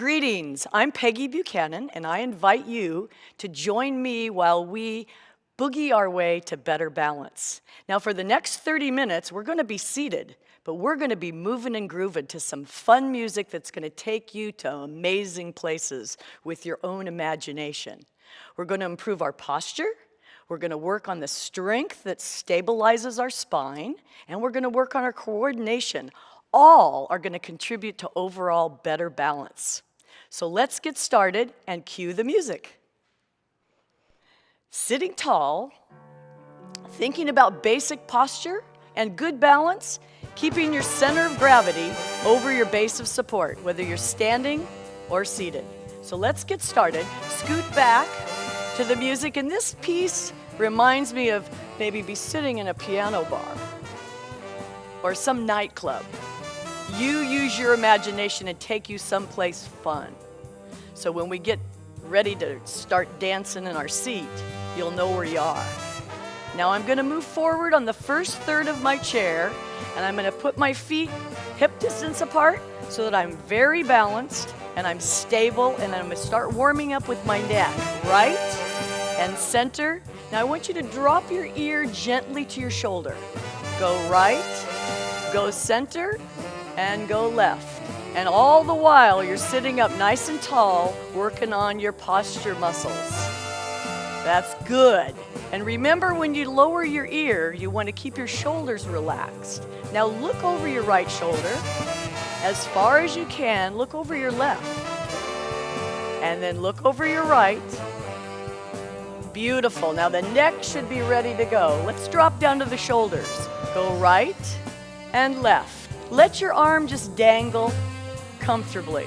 Greetings, I'm Peggy Buchanan, and I invite you to join me while we boogie our way to better balance. Now, for the next 30 minutes, we're going to be seated, but we're going to be moving and grooving to some fun music that's going to take you to amazing places with your own imagination. We're going to improve our posture. We're going to work on the strength that stabilizes our spine, and we're going to work on our coordination. All are going to contribute to overall better balance. So let's get started and cue the music. Sitting tall, thinking about basic posture and good balance, keeping your center of gravity over your base of support, whether you're standing or seated. So let's get started. Scoot back to the music, and this piece reminds me of maybe be sitting in a piano bar or some nightclub. You use your imagination and take you someplace fun. So when we get ready to start dancing in our seat, you'll know where you are. Now I'm going to move forward on the first third of my chair, and I'm going to put my feet hip distance apart so that I'm very balanced and I'm stable, and I'm going to start warming up with my neck, right and center. Now I want you to drop your ear gently to your shoulder. Go right, go center, and go left. And all the while, you're sitting up nice and tall, working on your posture muscles. That's good. And remember, when you lower your ear, you want to keep your shoulders relaxed. Now look over your right shoulder. As far as you can, look over your left. And then look over your right. Beautiful. Now the neck should be ready to go. Let's drop down to the shoulders. Go right and left. Let your arm just dangle comfortably.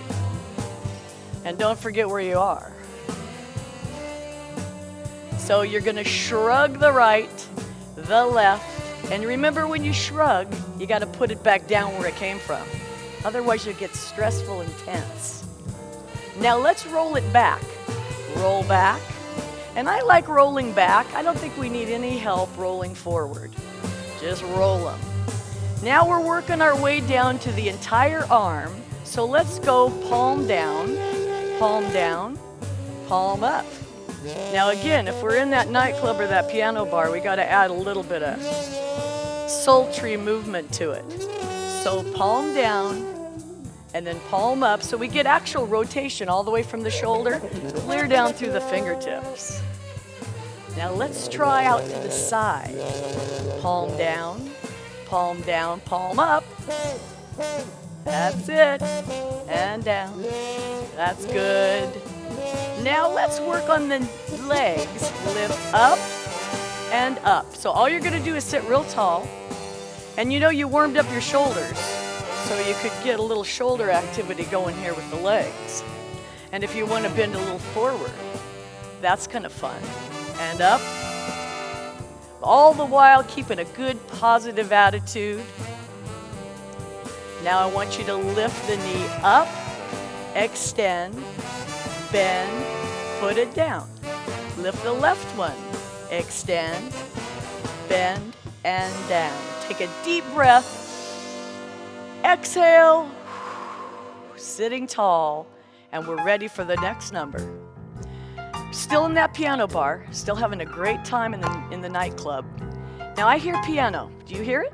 And don't forget where you are. So you're going to shrug the right, the left, and remember, when you shrug, you got to put it back down where it came from. Otherwise you'll get stressful and tense. Now let's roll it back. Roll back. And I like rolling back. I don't think we need any help rolling forward. Just roll them. Now we're working our way down to the entire arm. So let's go palm down, palm up. Now again, if we're in that nightclub or that piano bar, we got to add a little bit of sultry movement to it. So palm down and then palm up, so we get actual rotation all the way from the shoulder clear down through the fingertips. Now let's try out to the side. Palm down, palm up. That's it. And down. That's good. Now let's work on the legs. Lift up and up. So all you're going to do is sit real tall. And you know you warmed up your shoulders, so you could get a little shoulder activity going here with the legs. And if you want to bend a little forward, that's kind of fun. And up. All the while keeping a good positive attitude. Now I want you to lift the knee up, extend, bend, put it down. Lift the left one, extend, bend, and down. Take a deep breath, exhale, sitting tall, and we're ready for the next number. Still in that piano bar, still having a great time in the nightclub. Now I hear piano. Do you hear it?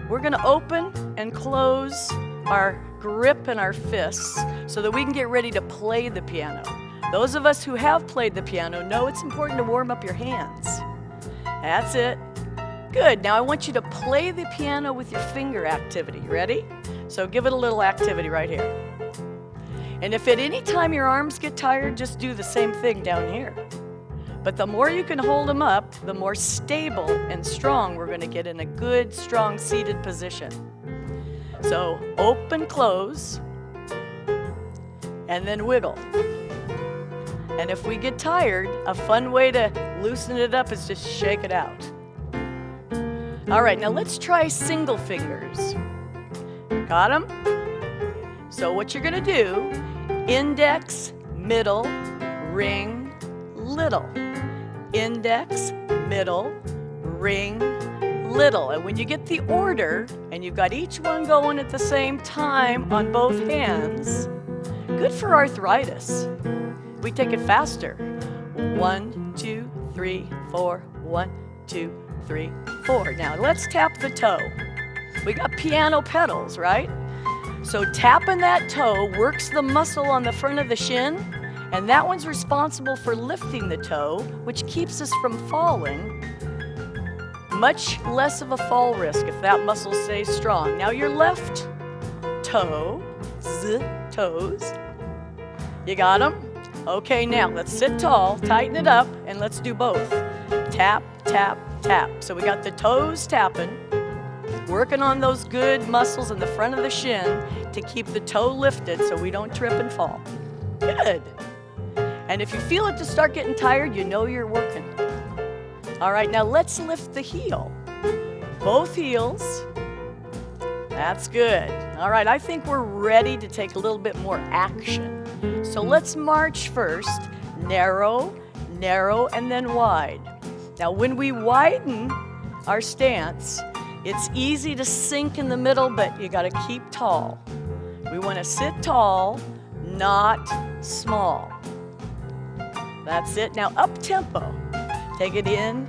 We're going to open and close our grip and our fists so that we can get ready to play the piano. Those of us who have played the piano know it's important to warm up your hands. That's it. Good. Now I want you to play the piano with your finger activity. Ready? So give it a little activity right here. And if at any time your arms get tired, just do the same thing down here. But the more you can hold them up, the more stable and strong we're going to get in a good, strong seated position. So open, close, and then wiggle. And if we get tired, a fun way to loosen it up is just shake it out. All right, now let's try single fingers. Got them? So what you're going to do, index, middle, ring, little. Index, middle, ring, little. And when you get the order, and you've got each one going at the same time on both hands, Good for arthritis. We take it faster. 1, 2, 3, 4. 1, 2, 3, 4. Now let's tap the toe. We got piano pedals, right? So tapping that toe works the muscle on the front of the shin, and that one's responsible for lifting the toe, which keeps us from falling. Much less of a fall risk if that muscle stays strong. Now your left toe, toes. You got them? Okay, now let's sit tall, tighten it up, and let's do both. Tap, tap, tap. So we got the toes tapping, working on those good muscles in the front of the shin to keep the toe lifted so we don't trip and fall. Good. And if you feel it to start getting tired, you know you're working. All right, now let's lift the heel. Both heels. That's good. All right, I think we're ready to take a little bit more action. So let's march first. Narrow, narrow, and then wide. Now when we widen our stance, it's easy to sink in the middle, but you gotta keep tall. We wanna sit tall, not small. That's it. Now up tempo. Take it in,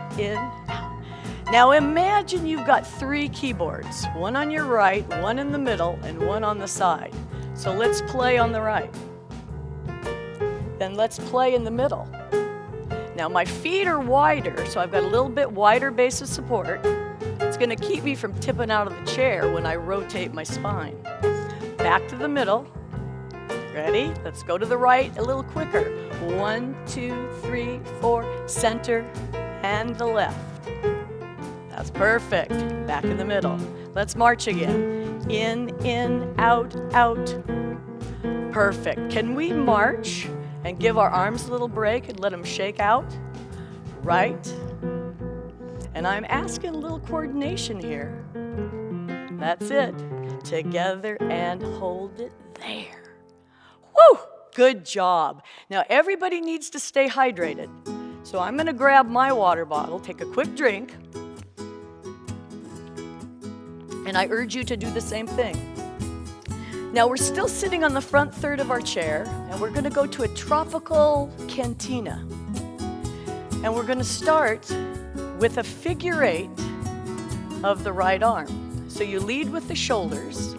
out. Now imagine you've got 3 keyboards, one on your right, one in the middle, and one on the side. So let's play on the right. Then let's play in the middle. Now my feet are wider, so I've got a little bit wider base of support. It's gonna keep me from tipping out of the chair when I rotate my spine. Back to the middle. Ready? Let's go to the right a little quicker. 1, 2, 3, 4, center, and the left. That's perfect. Back in the middle. Let's march again. In, out, out. Perfect. Can we march and give our arms a little break and let them shake out? Right. And I'm asking a little coordination here. That's it. Together and hold it there. Woo! Good job. Now everybody needs to stay hydrated. So I'm gonna grab my water bottle, take a quick drink, and I urge you to do the same thing. Now we're still sitting on the front third of our chair, and we're gonna go to a tropical cantina. And we're gonna start with a figure 8 of the right arm. So you lead with the shoulders,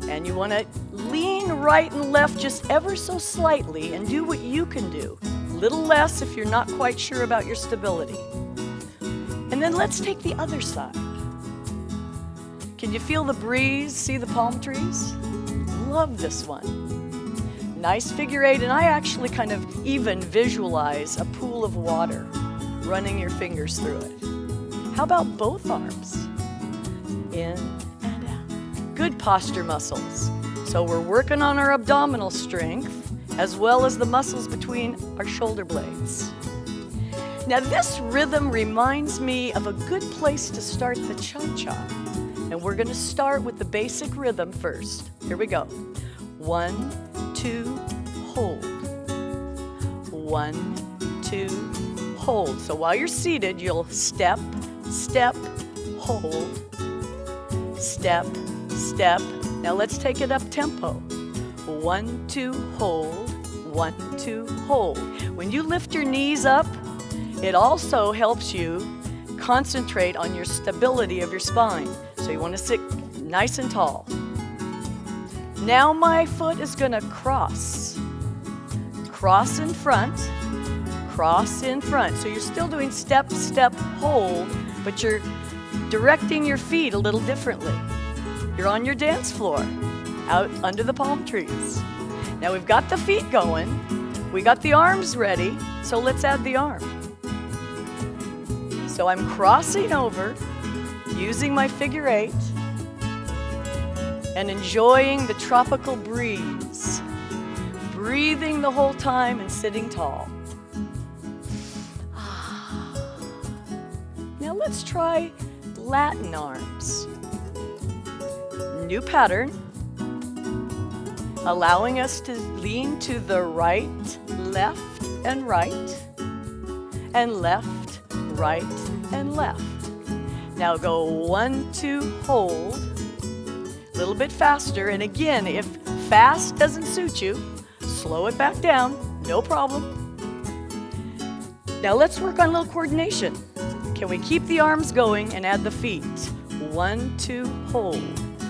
and you wanna lean right and left just ever so slightly and do what you can do. A little less if you're not quite sure about your stability. And then let's take the other side. Can you feel the breeze, see the palm trees? Love this one. Nice figure 8, and I actually kind of even visualize a pool of water running your fingers through it. How about both arms? In and out. Good posture muscles. So we're working on our abdominal strength as well as the muscles between our shoulder blades. Now this rhythm reminds me of a good place to start the cha-cha. And we're gonna start with the basic rhythm first. Here we go. 1, 2, hold. 1, 2, hold. So while you're seated, you'll step, step, hold. Step, step. Now let's take it up tempo. 1, 2, hold. 1, 2, hold. When you lift your knees up, it also helps you concentrate on your stability of your spine. So you want to sit nice and tall. Now my foot is going to cross. Cross in front. Cross in front. So you're still doing step, step, hold, but you're directing your feet a little differently. You're on your dance floor, out under the palm trees. Now we've got the feet going. We got the arms ready, so let's add the arm. So I'm crossing over, using my figure 8, and enjoying the tropical breeze. Breathing the whole time and sitting tall. Now let's try Latin arms. New pattern, allowing us to lean to the right, left, and right, and left, right, and left. Now go 1, 2, hold, a little bit faster, and again, if fast doesn't suit you, slow it back down, no problem. Now let's work on a little coordination. Can we keep the arms going and add the feet? 1, 2, hold.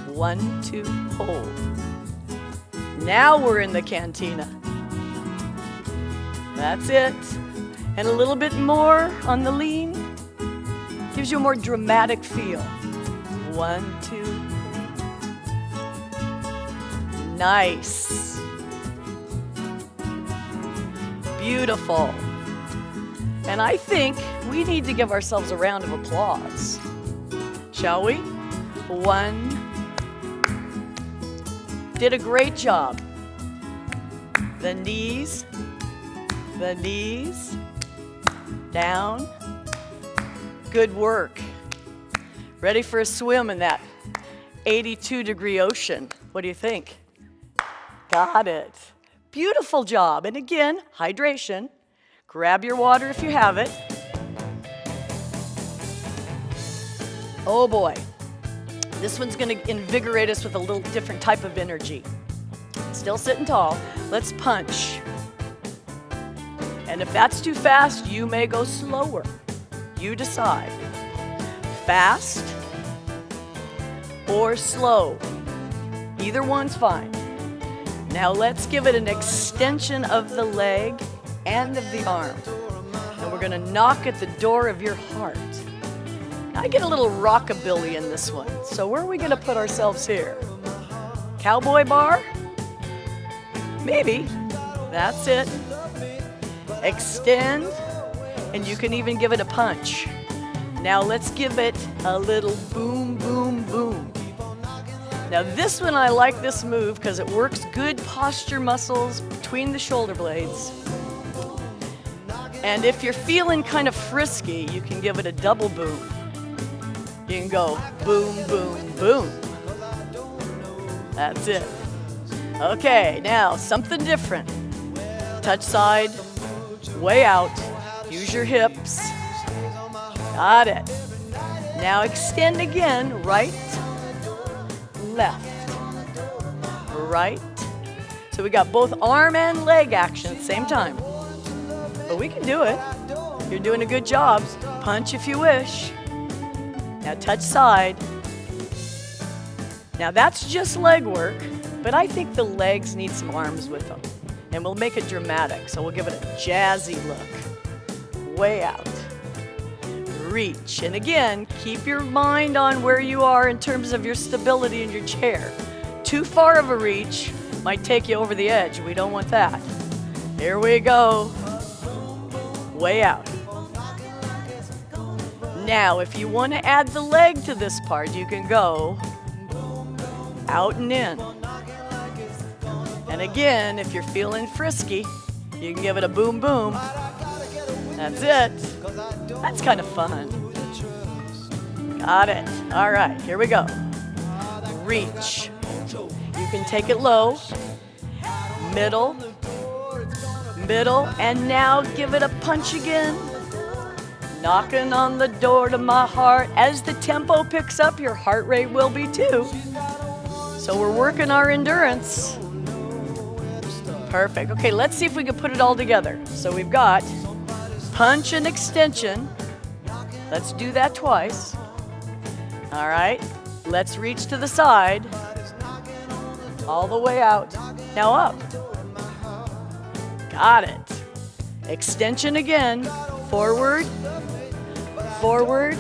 1, 2, hold. Now we're in the cantina. That's it. And a little bit more on the lean. Gives you a more dramatic feel. 1, 2. Nice. Beautiful. And I think we need to give ourselves a round of applause. Shall we? 1. Did a great job. The knees, down. Good work. Ready for a swim in that 82-degree ocean. What do you think? Got it. Beautiful job. And again, hydration. Grab your water if you have it. Oh boy. This one's going to invigorate us with a little different type of energy. Still sitting tall. Let's punch. And if that's too fast, you may go slower. You decide. Fast or slow. Either one's fine. Now let's give it an extension of the leg and of the arm. And we're going to knock at the door of your heart. I get a little rockabilly in this one. So where are we going to put ourselves here? Cowboy bar? Maybe. That's it. Extend. And you can even give it a punch. Now let's give it a little boom, boom, boom. Now this one, I like this move because it works good posture muscles between the shoulder blades. And if you're feeling kind of frisky, you can give it a double boom. You can go boom, boom, boom. That's it. Okay, now something different. Touch side, way out. Use your hips. Got it. Now extend again, right, left, right. So we got both arm and leg action at the same time. But we can do it. You're doing a good job. Punch if you wish. Now touch side. Now that's just leg work, but I think the legs need some arms with them. And we'll make it dramatic, so we'll give it a jazzy look. Way out. Reach. And again, keep your mind on where you are in terms of your stability in your chair. Too far of a reach might take you over the edge. We don't want that. Here we go. Way out. Now, if you want to add the leg to this part, you can go out and in. And again, if you're feeling frisky, you can give it a boom boom. That's it. That's kind of fun. Got it. All right, here we go. Reach. You can take it low, middle, middle, and now give it a punch again. Knocking on the door to my heart. As the tempo picks up, your heart rate will be too. So we're working our endurance. Perfect. Okay, let's see if we can put it all together. So we've got punch and extension. Let's do that twice. All right. Let's reach to the side. All the way out. Now up. Got it. Extension again. Forward. Forward.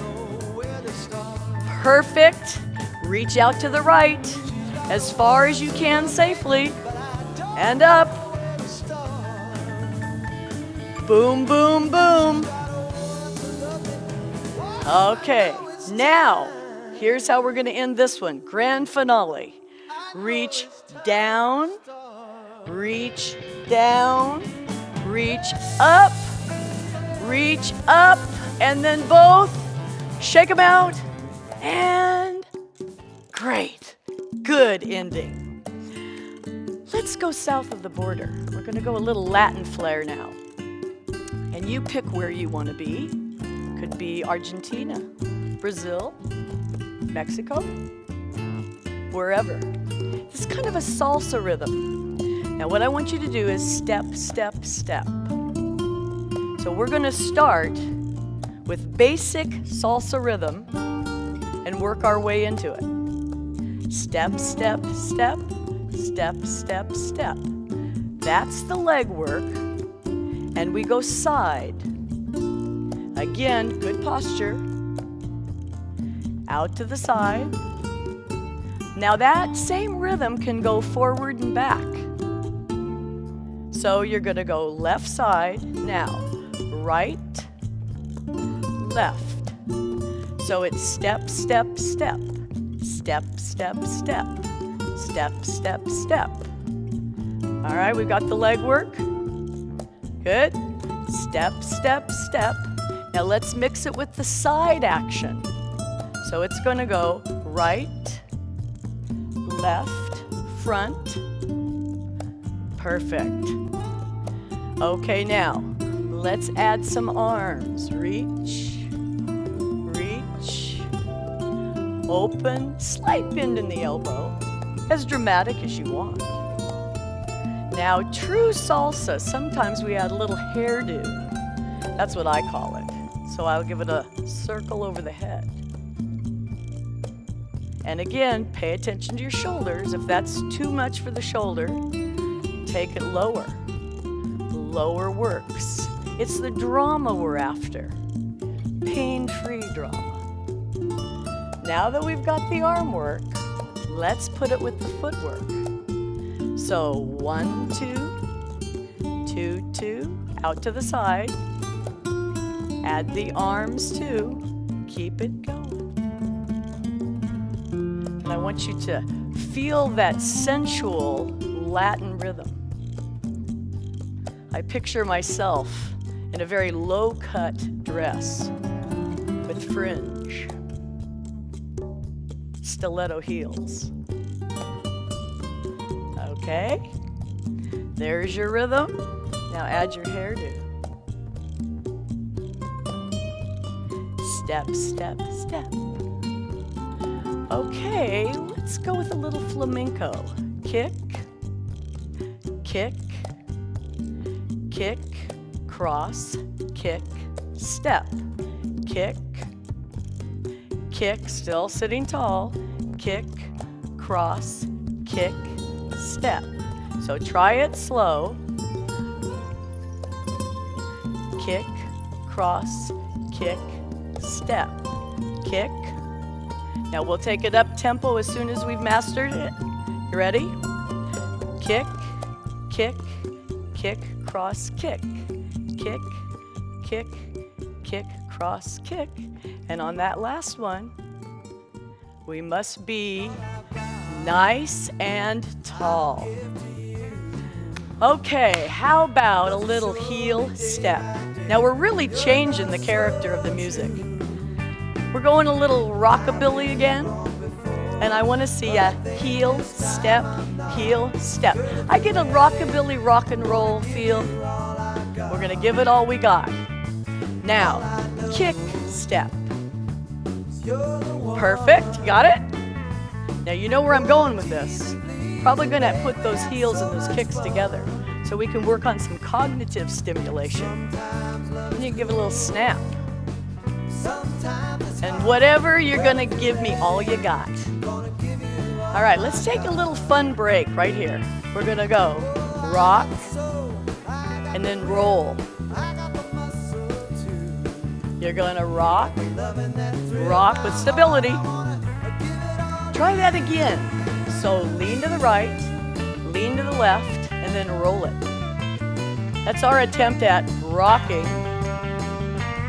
Perfect. Reach out to the right as far as you can safely. And up. Boom, boom, boom. Okay, now, here's how we're going to end this one. Grand finale. Reach down, reach down, reach up, and then both shake them out, and great. Good ending. Let's go south of the border. We're going to go a little Latin flair now. And you pick where you want to be. Could be Argentina, Brazil, Mexico, wherever. This is kind of a salsa rhythm. Now what I want you to do is step, step, step. So we're going to start with basic salsa rhythm and work our way into it. Step, step, step, step, step, step. That's the leg work. And we go side. Again, good posture. Out to the side. Now that same rhythm can go forward and back. So you're going to go left side now, right, left. So it's step, step, step, step, step, step, step, step, step. All right, we've got the leg work. Good. Step, step, step. Now let's mix it with the side action. So it's going to go right, left, front. Perfect. Okay, now let's add some arms. Reach, reach, open, slight bend in the elbow, as dramatic as you want. Now, true salsa, sometimes we add a little hairdo. That's what I call it. So I'll give it a circle over the head. And again, pay attention to your shoulders. If that's too much for the shoulder, take it lower. Lower works. It's the drama we're after. Pain-free drama. Now that we've got the arm work, let's put it with the footwork. So 1, 2, 2, 2, out to the side. Add the arms too. Keep it going. And I want you to feel that sensual Latin rhythm. I picture myself in a very low-cut dress with fringe, stiletto heels. Okay, there's your rhythm. Now add your hairdo. Step, step, step. Okay, let's go with a little flamenco. Kick, kick, kick, cross, kick, step. Kick, kick, still sitting tall. Kick, cross, kick, step. So try it slow. Kick, cross, kick, step. Kick. Now we'll take it up tempo as soon as we've mastered it. You ready? Kick, kick, kick, cross, kick. Kick, kick, kick, cross, kick. And on that last one, we must be nice and tall. Okay, how about a little heel step? Now we're really changing the character of the music. We're going a little rockabilly again, and I want to see a heel step, heel step. I get a rockabilly rock and roll feel. We're going to give it all we got. Now, kick step. Perfect, got it? Now you know where I'm going with this. Probably going to put those heels and those kicks together so we can work on some cognitive stimulation. And you can give it a little snap. And whatever, you're going to give me all you got. All right, let's take a little fun break right here. We're going to go rock and then roll. You're going to rock, rock with stability. Try that again. So lean to the right, lean to the left, and then roll it. That's our attempt at rocking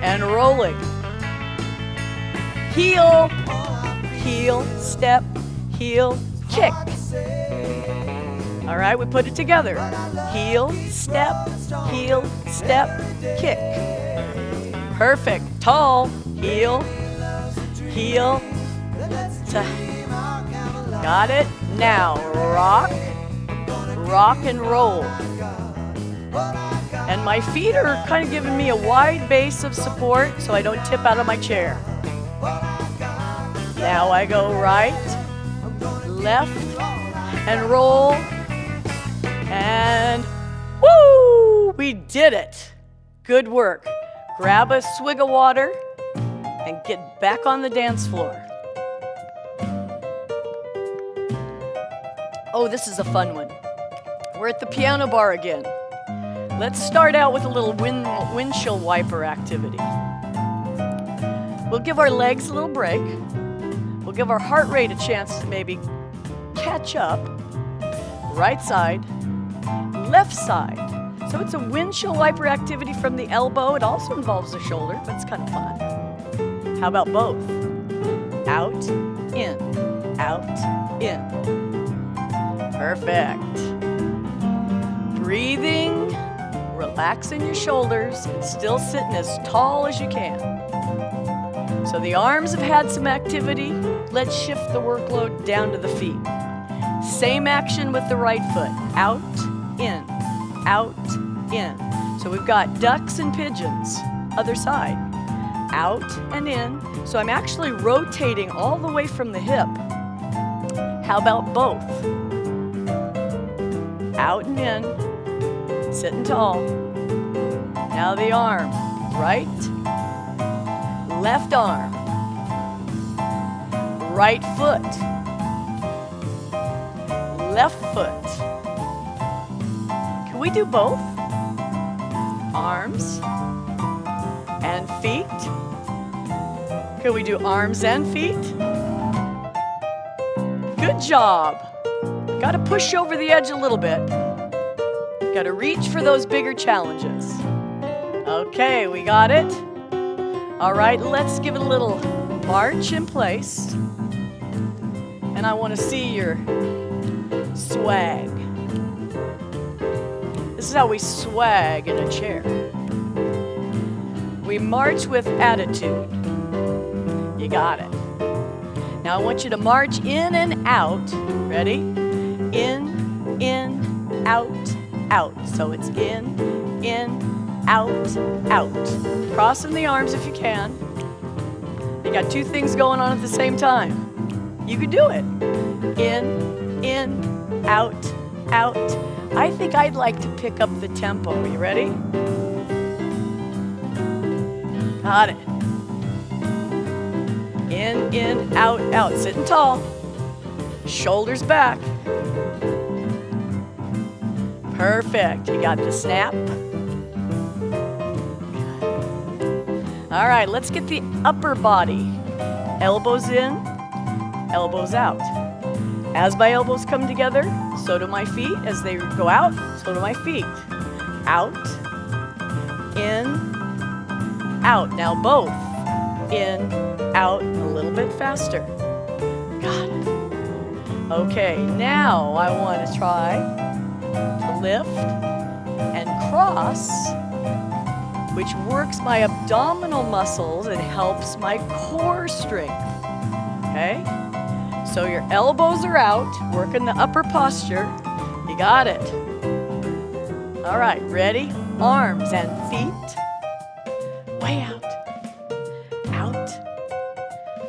and rolling. Heel, heel, step, heel, kick. All right, we put it together. Heel, step, kick. Perfect. Tall, heel, heel, got it? Now, rock, rock and roll. And my feet are kind of giving me a wide base of support so I don't tip out of my chair. Now I go right, left, and roll, and woo! We did it. Good work. Grab a swig of water and get back on the dance floor. Oh, this is a fun one. We're at the piano bar again. Let's start out with a little windshield wiper activity. We'll give our legs a little break. We'll give our heart rate a chance to maybe catch up. Right side, left side. So it's a windshield wiper activity from the elbow. It also involves the shoulder, but it's kind of fun. How about both? Out, in, out, in. Perfect. Breathing, relaxing your shoulders, and still sitting as tall as you can. So the arms have had some activity. Let's shift the workload down to the feet. Same action with the right foot. Out, in, out, in. So we've got ducks and pigeons. Other side. Out and in. So I'm actually rotating all the way from the hip. How about both? Out and in. Sitting tall. Now the arm. Right. Left arm. Right foot. Left foot. Can we do both? Arms and feet. Can we do arms and feet? Good job. Got to push over the edge a little bit. Got to reach for those bigger challenges. Okay, we got it. All right, let's give it a little march in place. And I want to see your swag. This is how we swag in a chair. We march with attitude. You got it. Now I want you to march in and out. Ready? In, out, out. So it's in, out, out. Crossing the arms if you can. You got two things going on at the same time. You can do it. In, out, out. I think I'd like to pick up the tempo. Are you ready? Got it. In, out, out. Sitting tall. Shoulders back. Perfect. You got the snap. All right, let's get the upper body. Elbows in, elbows out. As my elbows come together, so do my feet. As they go out, so do my feet. Out, in, out. Now both. In, out, a little bit faster. Got it. Okay, now I want to try to lift and cross, which works my abdominal muscles and helps my core strength. Okay? So your elbows are out, working the upper posture. You got it. All right, ready? Arms and feet. Way out. Out.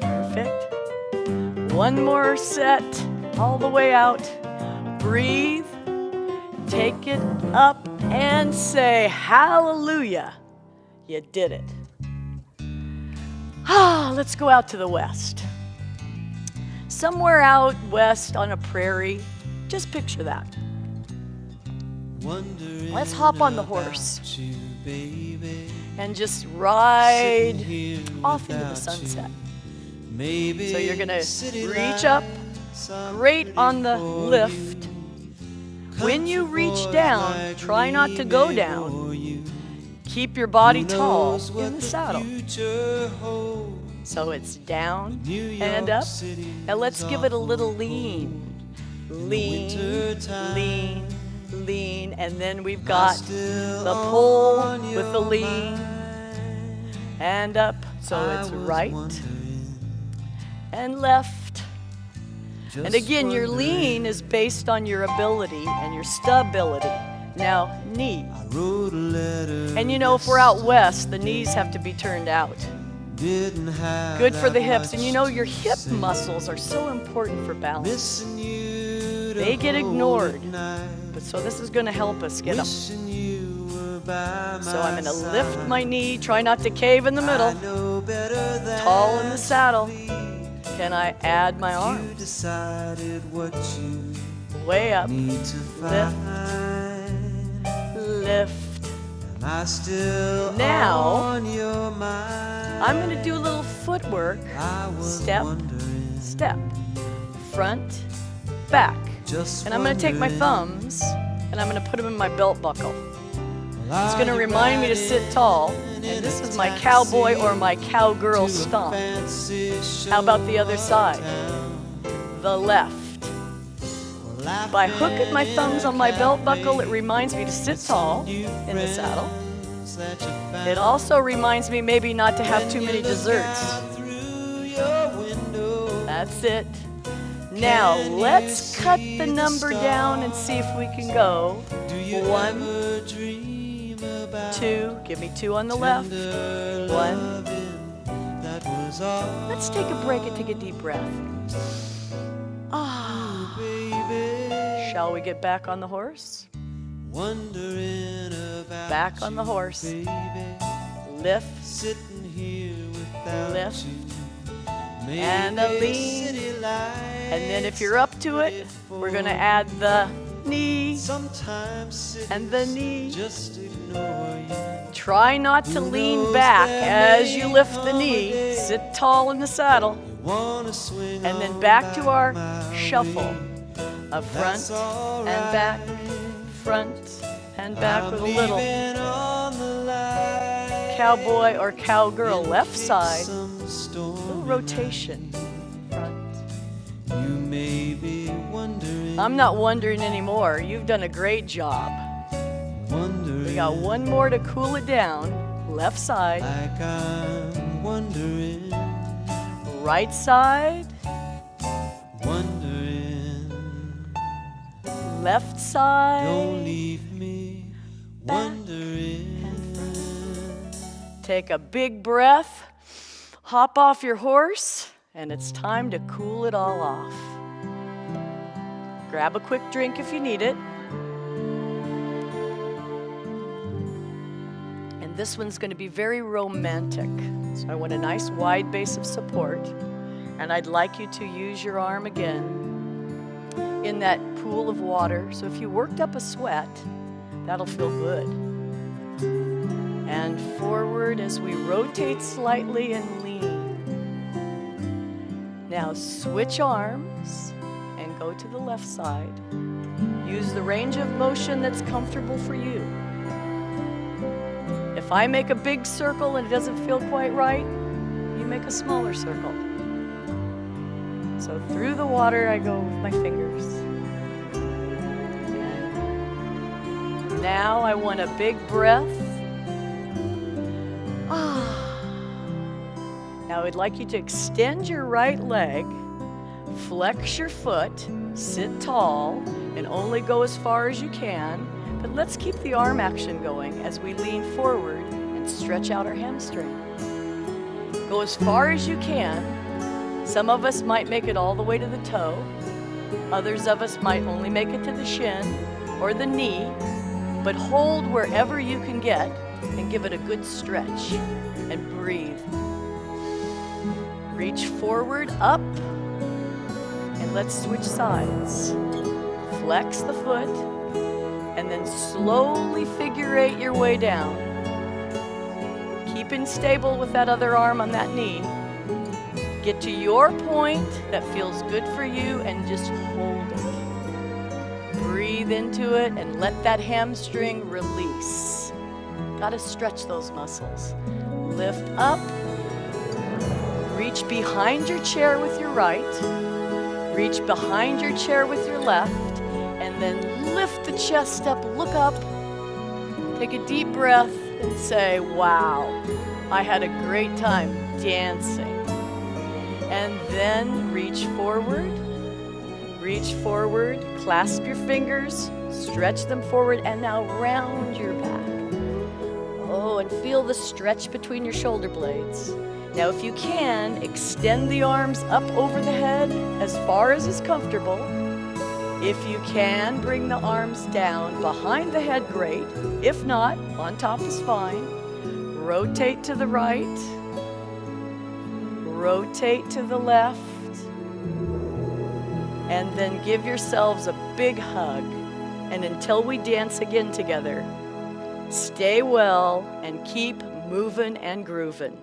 Perfect. One more set, all the way out. Breathe. Take it up and say hallelujah. You did it. Let's go out to the west. Somewhere out west on a prairie. Just picture that. Let's hop on the horse and just ride off into the sunset. So you're going to reach up, great on the lift. When you reach down, try not to go down. Keep your body tall in the saddle. So it's down and up. Now let's give it a little lean. Lean, lean, lean. And then we've got the pull with the lean and up. So it's right and left. And again, your lean is based on your ability and your stability. Now, knee. And you know, if we're out west, the knees have to be turned out. Good for the hips. And you know, your hip muscles are so important for balance. They get ignored. But so this is going to help us get them. So I'm going to lift my knee, try not to cave in the middle. Tall in the saddle. Can I add my arms? Way up. Lift. Lift. Now, I'm going to do a little footwork. Step, step. Front, back. And I'm going to take my thumbs and I'm going to put them in my belt buckle. It's going to remind me to sit tall. And this is my cowboy or my cowgirl stomp. How about the other side? The left. By hooking my thumbs on my belt buckle, it reminds me to sit tall in the saddle. It also reminds me maybe not to have too many desserts. That's it. Now, let's cut the number down and see if we can go. 1, 2, give me 2 on the left. 1. Let's take a break and take a deep breath. Shall we get back on the horse? Back on the horse. Lift. Lift. And a lean. And then if you're up to it, we're going to add the knee and the knee. Try not to lean back as you lift the knee. Sit tall in the saddle. And then back to our shuffle. A front and back, front and back with a little cowboy or cowgirl left side. A little rotation. I'm not wondering anymore. You've done a great job. We got one more to cool it down. Left side. Right side. Left side. Don't leave me wondering. Take a big breath. Hop off your horse. And it's time to cool it all off. Grab a quick drink if you need it. And this one's going to be very romantic. So I want a nice wide base of support. And I'd like you to use your arm again in that pool of water. So if you worked up a sweat, that'll feel good. And forward as we rotate slightly and lean. Now switch arms and go to the left side. Use the range of motion that's comfortable for you. If I make a big circle and it doesn't feel quite right, you make a smaller circle. So through the water I go with my fingers. And now I want a big breath. Now I'd like you to extend your right leg, flex your foot, sit tall, and only go as far as you can. But let's keep the arm action going as we lean forward and stretch out our hamstring. Go as far as you can. Some of us might make it all the way to the toe. Others of us might only make it to the shin or the knee. But hold wherever you can get and give it a good stretch and breathe. Reach forward, up, and let's switch sides. Flex the foot, and then slowly figure 8 your way down. Keeping stable with that other arm on that knee. Get to your point that feels good for you and just hold it. Breathe into it and let that hamstring release. Gotta stretch those muscles. Lift up. Reach behind your chair with your right. Reach behind your chair with your left. And then lift the chest up, look up. Take a deep breath and say, wow, I had a great time dancing. And then reach forward, clasp your fingers, stretch them forward, and now round your back. Oh, and feel the stretch between your shoulder blades. Now, if you can, extend the arms up over the head as far as is comfortable. If you can, bring the arms down behind the head, great. If not, on top is fine. Rotate to the right. Rotate to the left. And then give yourselves a big hug. And until we dance again together, stay well and keep moving and grooving.